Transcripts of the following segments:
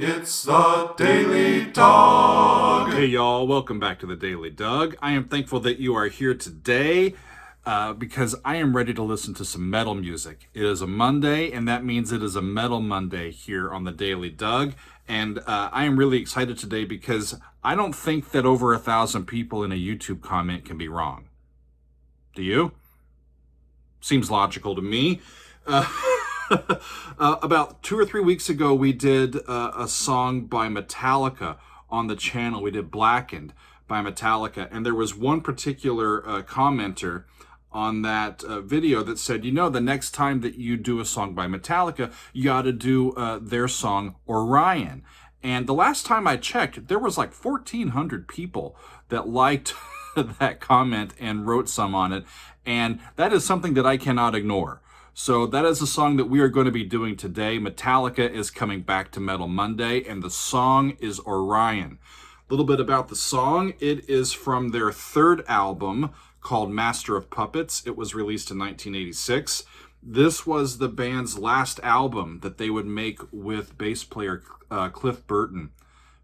It's the Daily Dog. Hey y'all, welcome back to the Daily Doug. I am thankful that you are here today because I am ready to listen to some metal music. It is a Monday, and that means it is a Metal Monday here on the Daily Doug. And I am really excited today because I don't think that over 1,000 people in a YouTube comment can be wrong. Do you? Seems logical to me. About 2 or 3 weeks ago, we did a song by Metallica on the channel. We did Blackened by Metallica, and there was one particular commenter on that video that said, you know, the next time that you do a song by Metallica, you ought to do their song Orion. And the last time I checked, there was like 1,400 people that liked that comment and wrote some on it, and that is something that I cannot ignore. So that is a song that we are going to be doing today. Metallica is coming back to Metal Monday, and the song is Orion. A little bit about the song. It is from their third album called Master of Puppets. It was released in 1986. This was the band's last album that they would make with bass player Cliff Burton,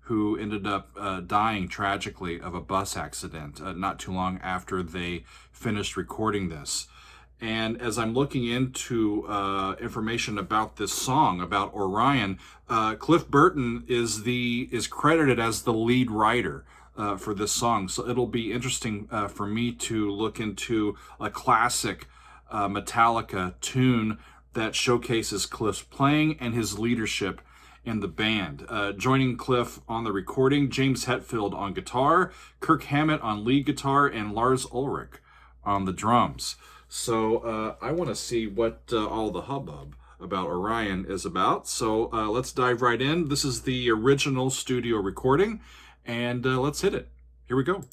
who ended up dying tragically of a bus accident not too long after they finished recording this. And as I'm looking into information about this song, about Orion, Cliff Burton is credited as the lead writer for this song. So it'll be interesting for me to look into a classic Metallica tune that showcases Cliff's playing and his leadership in the band. Joining Cliff on the recording, James Hetfield on guitar, Kirk Hammett on lead guitar, and Lars Ulrich on the drums. So I want to see what all the hubbub about Orion is about. So let's dive right in. This is the original studio recording, and let's hit it. Here we go.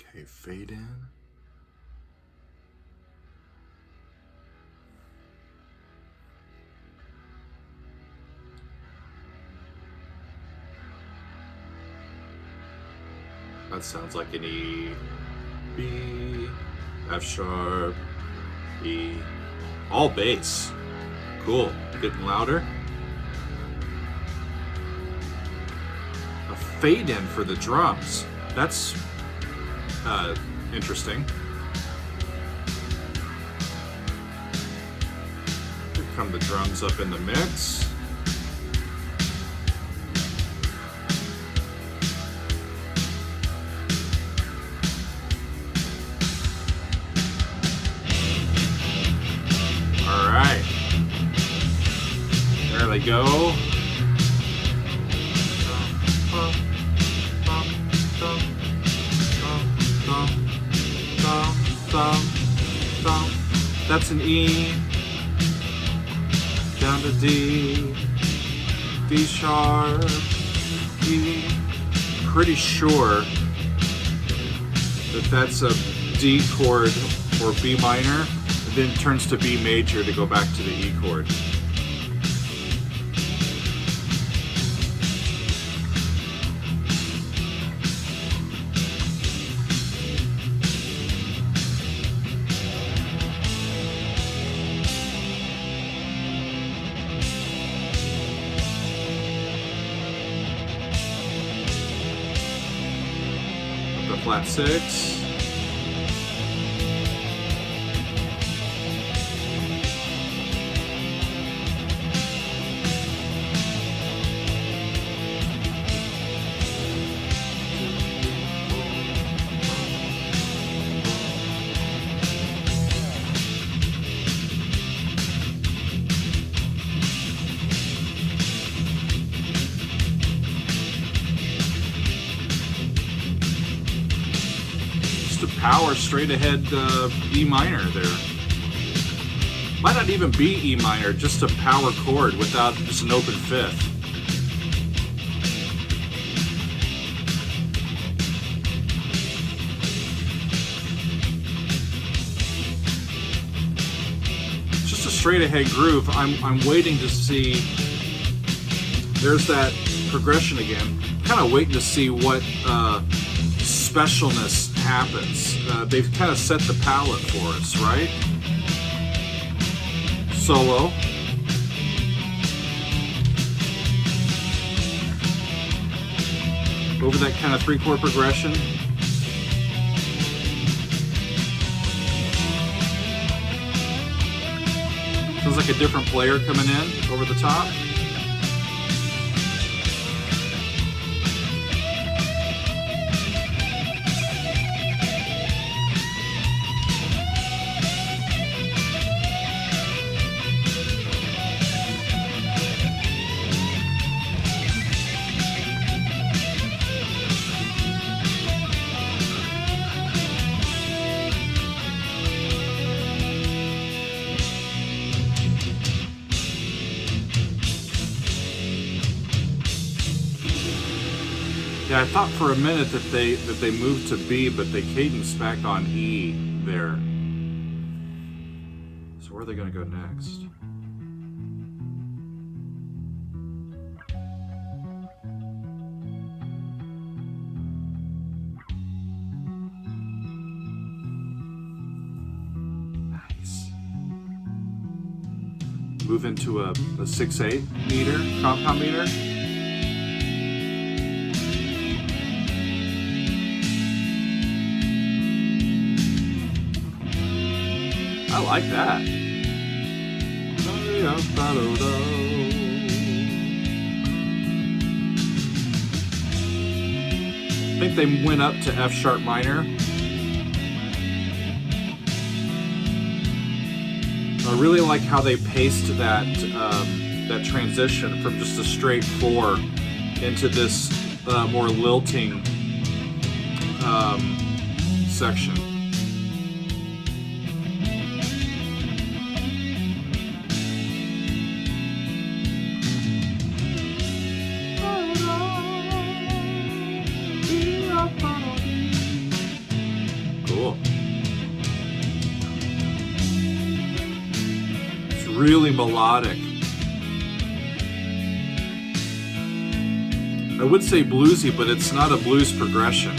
Okay, fade in. That sounds like an E, B, F sharp, E, all bass. Cool, getting louder. A fade in for the drums. That's interesting. Here come the drums up in the mix. There they go. That's an E, down to D, D sharp, E. Pretty sure that that's a D chord or B minor, and then turns to B major to go back to the E chord. The flat six. Just a power straight ahead E minor there. Might not even be E minor, just a power chord without just an open fifth. Just a straight ahead groove. I'm waiting to see. There's that progression again. Kind of waiting to see what specialness happens. They've kind of set the palette for us, right? Solo. Over that kind of 3-chord progression. Feels like a different player coming in over the top. Yeah, I thought for a minute that they moved to B, but they cadenced back on E there. So where are they going to go next? Nice. Move into a 6/8 meter, compound meter. I like that. I think they went up to F sharp minor. I really like how they paced that that transition from just a straight 4 into this more lilting section. Cool. It's really melodic. I would say bluesy, but it's not a blues progression.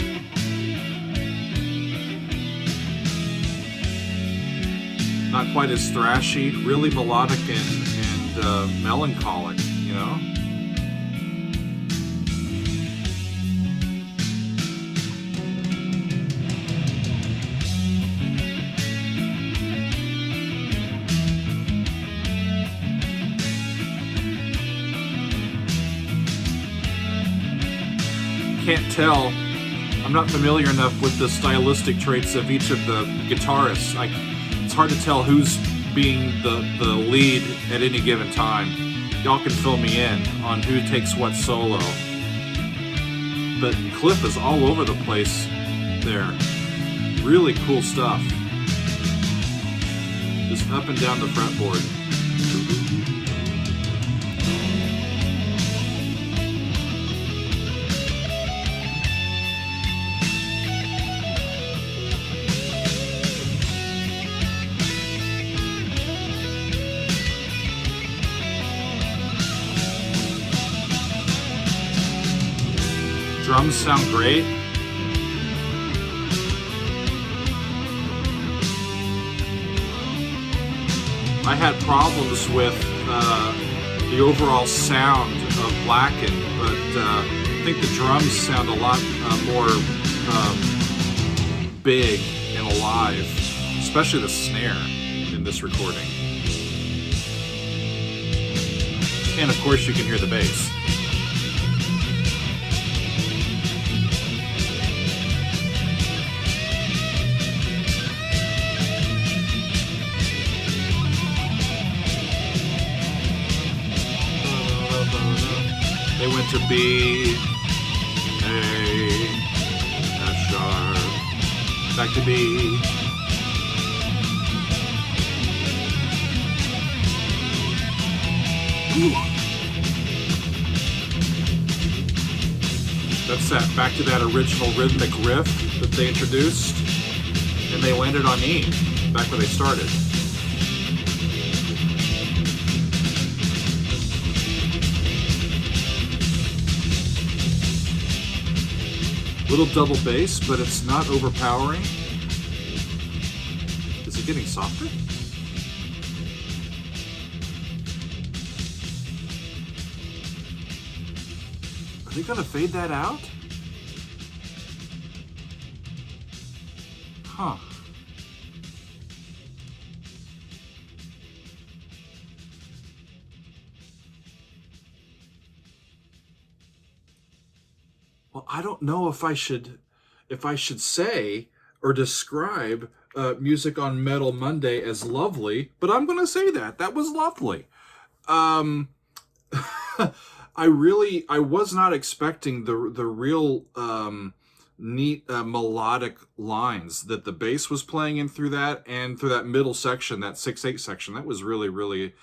Not quite as thrashy, really melodic and melancholic, you know? Can't tell. I'm not familiar enough with the stylistic traits of each of the guitarists. It's hard to tell who's being the lead at any given time. Y'all can fill me in on who takes what solo. But Cliff is all over the place there. Really cool stuff. Just up and down the fretboard. Drums sound great. I had problems with the overall sound of Blackened, but I think the drums sound a lot more big and alive, especially the snare in this recording. And of course you can hear the bass. They went to B, A, F sharp, back to B. Ooh. That's that, back to that original rhythmic riff that they introduced, and they landed on E, back where they started. Little double bass, but it's not overpowering. Is it getting softer? Are they gonna fade that out? Huh. Well, I don't know if I should say or describe music on Metal Monday as lovely, but I'm gonna say that. That was lovely. Um I was not expecting the real neat melodic lines that the bass was playing in through that, and through that middle section, that 6/8 section. That was really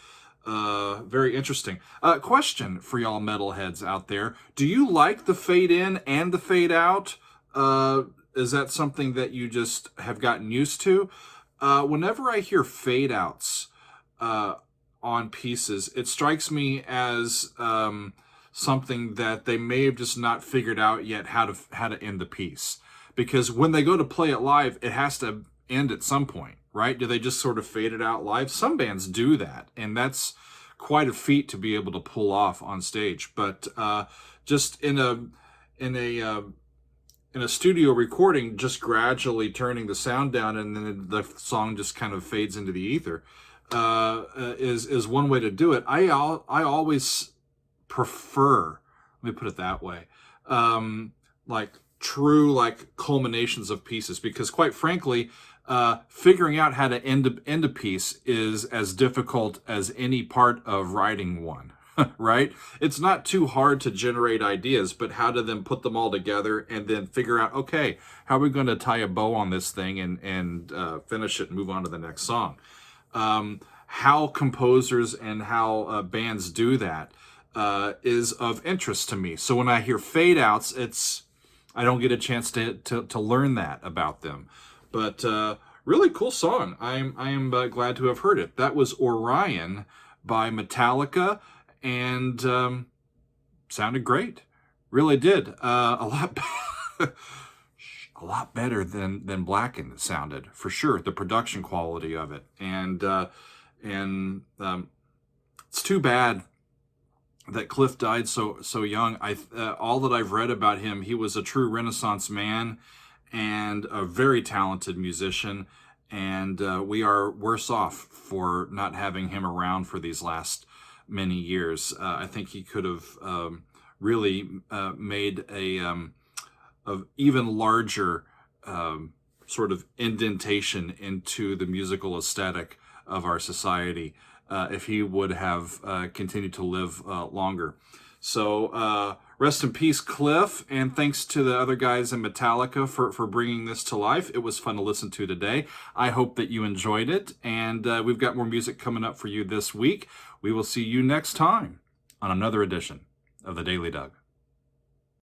very interesting. Question for y'all metalheads out there: do you like the fade in and the fade out? Is that something that you just have gotten used to? Whenever I hear fade outs on pieces, it strikes me as something that they may have just not figured out yet how to end the piece. Because when they go to play it live, it has to end at some point, right? Do they just sort of fade it out live? Some bands do that, and that's quite a feat to be able to pull off on stage. But just in a studio recording, just gradually turning the sound down, and then the song just kind of fades into the ether, is one way to do it. I always prefer, let me put it that way, like true like culminations of pieces, because quite frankly, figuring out how to end a piece is as difficult as any part of writing one. Right? It's not too hard to generate ideas, but how to then put them all together and then figure out, okay, how are we going to tie a bow on this thing and finish it and move on to the next song? How composers and how bands do that is of interest to me. So when I hear fade outs, I don't get a chance to learn that about them. But really cool song. I am glad to have heard it. That was Orion by Metallica, and sounded great. Really did. A lot better than Blackened it sounded, for sure. The production quality of it, and it's too bad that Cliff died so young. All that I've read about him, he was a true Renaissance man and a very talented musician, and we are worse off for not having him around for these last many years. I think he could have really made a even larger sort of indentation into the musical aesthetic of our society if he would have continued to live longer. So rest in peace, Cliff, and thanks to the other guys in Metallica for bringing this to life. It was fun to listen to today. I hope that you enjoyed it, and we've got more music coming up for you this week. We will see you next time on another edition of The Daily Doug.